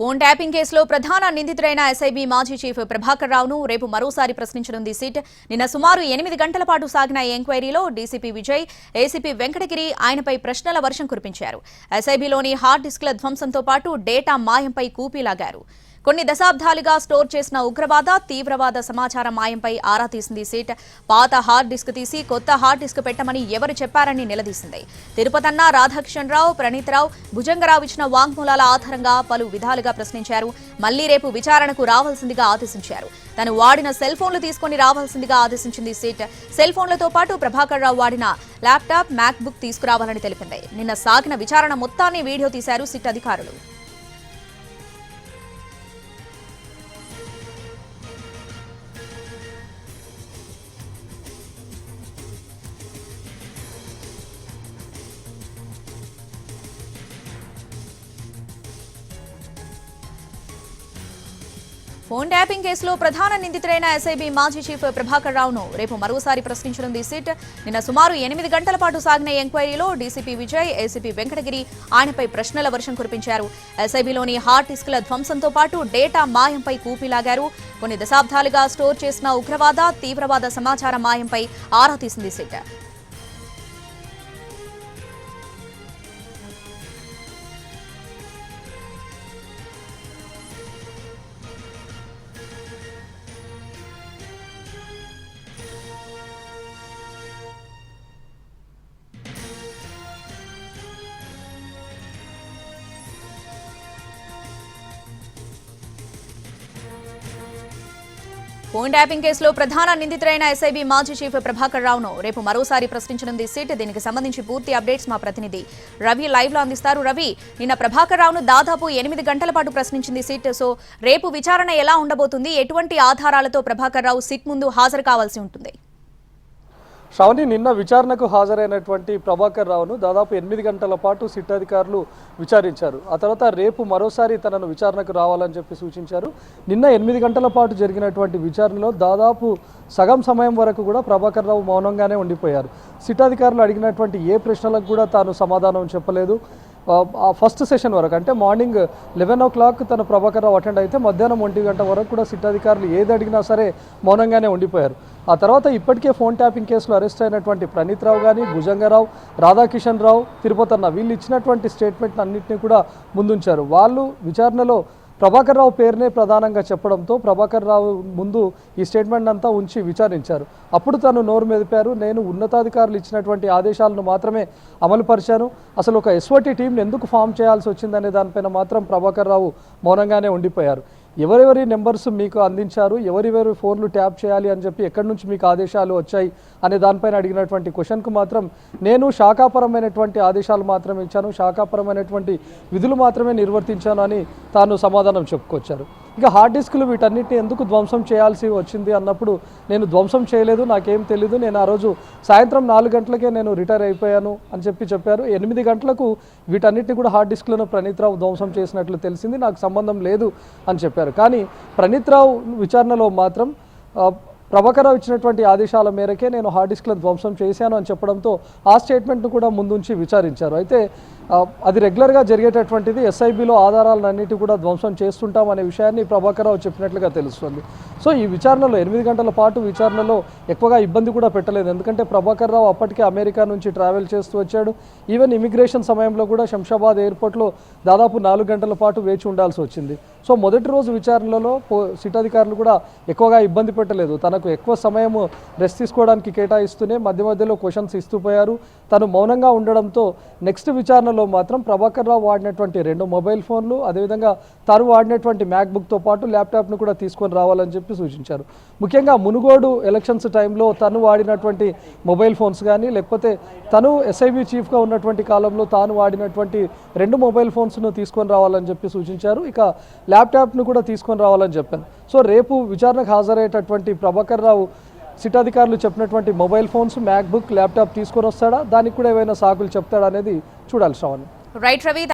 Phone tapping కేసులో ప్రధాన నిందితుడైన SIB మాజీ చీఫ్ ప్రభాకర్ రావును రేపు మరోసారి ప్రశ్నించనుంది సిట్. నిన్న సుమారు 8 గంటల పాటు సాగిన ఎంక్వైరీలో డీసీపీ విజయ్, ఏసీపీ వెంకటగిరి ఆయనపై ప్రశ్నల వర్షం కురిపించారు. ఎస్ఐబీలోని హార్డ్ డిస్క్ల ధ్వంసంతో పాటు డేటా మాయంపై కూపీలాగారు. కొన్ని దశాబ్దాలుగా స్టోర్ చేసిన ఉగ్రవాద, తీవ్రవాద సమాచారం మాయంపై ఆరా తీసింది సిట్. పాత హార్డ్ డిస్క్ తీసి కొత్త హార్డ్ డిస్క్ పెట్టమని ఎవరు చెప్పారని నిలదీసింది. తిరుపతన్న, రాధాకిషన్ రావు, ప్రణీత్ రావు, భుజంగరావు ఇచ్చిన వాంగ్మూలాల ఆధారంగా పలు విధాలుగా ప్రశ్నించారు. మళ్లీ రేపు విచారణకు రావాల్సిందిగా ఆదేశించారు. తను వాడిన సెల్ ఫోన్లు తీసుకుని రావాల్సిందిగా ఆదేశించింది సిట్. సెల్ ఫోన్లతో పాటు ప్రభాకర్ రావు వాడిన ల్యాప్టాప్, మ్యాక్ బుక్ తీసుకురావాలని తెలిపింది. నిన్న సాగిన విచారణ మొత్తాన్ని వీడియో తీశారు సిట్ అధికారులు. ఫోన్ ట్యాపింగ్ కేసులో ప్రధాన నిందితుడైన ఎస్ఐబీ మాజీ చీఫ్ ప్రభాకర్ రావును రేపు మరోసారి ప్రశ్నించనుంది సిట్. నిన్న సుమారు 8 గంటల పాటు సాగిన ఎంక్వైరీలో డీసీపీ విజయ్, ఏసీపీ వెంకటగిరి ఆయనపై ప్రశ్నల వర్షం కురిపించారు. ఎస్ఐబీలోని హార్డ్ డిస్క్ల ధ్వంసంతో పాటు డేటా మాయంపై కూపీలాగారు. కొన్ని దశాబ్దాలుగా స్టోర్ చేసిన ఉగ్రవాద, తీవ్రవాద సమాచార మాయంపై ఆరా తీసింది సిట్. ఫోన్ ట్యాపింగ్ కేసులో ప్రధాన నిందితుడైన ఎస్ఐబీ మాజీ చీఫ్ ప్రభాకర్ రావును రేపు మరోసారి ప్రశ్నించనుంది సిట్. దీనికి సంబంధించి పూర్తి అప్డేట్స్ మా ప్రతినిధి రవి లైవ్ లో అందిస్తారు. రవి, నిన్న ప్రభాకర్ రావును దాదాపు 8 గంటల పాటు ప్రశ్నించింది సిట్. సో రేపు విచారణ ఎలా ఉండబోతుంది? ఎటువంటి ఆధారాలతో ప్రభాకర్ రావు సిట్ ముందు హాజరు కావాల్సి ఉంటుంది? శ్రావణి, నిన్న విచారణకు హాజరైనటువంటి ప్రభాకర్ రావును దాదాపు 8 గంటల పాటు సిట్ అధికారులు విచారించారు. ఆ తర్వాత రేపు మరోసారి తనను విచారణకు రావాలని చెప్పి సూచించారు. నిన్న 8 గంటల పాటు జరిగినటువంటి విచారణలో దాదాపు సగం సమయం వరకు కూడా ప్రభాకర్ రావు మౌనంగానే ఉండిపోయారు. సిట్ అధికారులు అడిగినటువంటి ఏ ప్రశ్నలకు కూడా తాను సమాధానం చెప్పలేదు. ఫస్ట్ సెషన్ వరకు అంటే మార్నింగ్ 11 o'clock తన ప్రభాకర్ రావు అటెండ్ అయితే మధ్యాహ్నం 1 గంట వరకు కూడా సిట్ అధికారులు ఏది అడిగినా సరే మౌనంగానే ఉండిపోయారు. ఆ తర్వాత ఇప్పటికే ఫోన్ ట్యాపింగ్ కేసులో అరెస్ట్ అయినటువంటి ప్రణీత్ రావు కానీ, భుజంగరావు, రాధాకిషన్ రావు, తిరుపతన్న వీళ్ళు ఇచ్చినటువంటి స్టేట్మెంట్ అన్నింటినీ కూడా ముందుంచారు. వాళ్ళు విచారణలో ప్రభాకర్ రావు పేరునే ప్రధానంగా చెప్పడంతో ప్రభాకర్ రావు ముందు ఈ స్టేట్మెంట్ అంతా ఉంచి విచారించారు. అప్పుడు తను నోరు మెదిపారు. నేను ఉన్నతాధికారులు ఇచ్చినటువంటి ఆదేశాలను మాత్రమే అమలుపరిచాను. అసలు ఒక ఎస్ఓటీ టీంని ఎందుకు ఫామ్ చేయాల్సి వచ్చిందనే దానిపైన మాత్రం ప్రభాకర్ రావు మౌనంగానే ఉండిపోయారు. ఎవరెవరి నెంబర్స్ మీకు అందించారు, ఎవరెవరి ఫోన్లు ట్యాప్ చేయాలి అని చెప్పి ఎక్కడి నుంచి మీకు ఆదేశాలు వచ్చాయి అనే దానిపైన అడిగినటువంటి క్వశ్చన్కు మాత్రం నేను శాఖాపరమైనటువంటి ఆదేశాలు మాత్రమే ఇచ్చాను, శాఖాపరమైనటువంటి విధులు మాత్రమే నిర్వర్తించాను అని తాను సమాధానం చెప్పుకొచ్చారు. ఇక హార్డ్ డిస్కులు వీటన్నిటిని ఎందుకు ధ్వంసం చేయాల్సి వచ్చింది అన్నప్పుడు నేను ధ్వంసం చేయలేదు, నాకేం తెలీదు, నేను ఆ రోజు సాయంత్రం 4 గంటలకే నేను రిటైర్ అయిపోయాను అని చెప్పారు. 8 గంటలకు వీటన్నిటిని కూడా హార్డ్ డిస్క్లను ప్రణీత్ రావు ధ్వంసం చేసినట్లు తెలిసింది, నాకు సంబంధం లేదు అని చెప్పారు. కానీ ప్రణీత్ రావు విచారణలో మాత్రం ప్రభాకర్ రావు ఇచ్చినటువంటి ఆదేశాల మేరకే నేను హార్డ్ డిస్క్లను ధ్వంసం చేశాను అని చెప్పడంతో ఆ స్టేట్మెంట్ను కూడా ముందుంచి విచారించారు. అయితే అది రెగ్యులర్గా జరిగేటటువంటిది. ఎస్ఐబీలో ఆధారాలన్నిటి కూడా ధ్వంసం చేస్తుంటాం అనే విషయాన్ని ప్రభాకర్ రావు చెప్పినట్లుగా తెలుస్తుంది. సో ఈ విచారణలో 8 గంటల పాటు విచారణలో ఎక్కువగా ఇబ్బంది కూడా పెట్టలేదు. ఎందుకంటే ప్రభాకర్ రావు అప్పటికే అమెరికా నుంచి ట్రావెల్ చేస్తూ వచ్చాడు. ఈవెన్ ఇమిగ్రేషన్ సమయంలో కూడా శంషాబాద్ ఎయిర్పోర్ట్లో దాదాపు 4 గంటల పాటు వేచి ఉండాల్సి వచ్చింది. సో మొదటి రోజు విచారణలో సిట్ అధికారులు కూడా ఎక్కువగా ఇబ్బంది పెట్టలేదు. తనకు ఎక్కువ సమయం రెస్ట్ తీసుకోవడానికి కేటాయిస్తూనే మధ్య మధ్యలో క్వశ్చన్స్ ఇస్తూ పోయారు. తను మౌనంగా ఉండడంతో నెక్స్ట్ విచారణలో మాత్రం ప్రభాకర్ రావు వాడినటువంటి 2 మొబైల్ ఫోన్లు, అదేవిధంగా తాను వాడినటువంటి మ్యాక్ బుక్తో పాటు ల్యాప్టాప్ను కూడా తీసుకొని రావాలని చెప్పి సూచించారు. ముఖ్యంగా మునుగోడు ఎలక్షన్స్ టైంలో తను వాడినటువంటి మొబైల్ ఫోన్స్ కానీ, లేకపోతే తను ఎస్ఐబీ చీఫ్గా ఉన్నటువంటి కాలంలో తాను వాడినటువంటి 2 మొబైల్ ఫోన్స్ను తీసుకొని రావాలని చెప్పి సూచించారు. ఇక ల్యాప్టాప్ను కూడా తీసుకొని రావాలని చెప్పారు. సో రేపు విచారణకు హాజరయ్యేటటువంటి ప్రభాకర్ రావు సిట్ అధికారులు చెప్పినటువంటి mobile phones, MacBook, laptop తీసుకొని వస్తాడా, దానికి కూడా ఏమైనా సాకులు చెప్తాడా అనేది చూడాలి శ్రావణి. రైట్ రవి.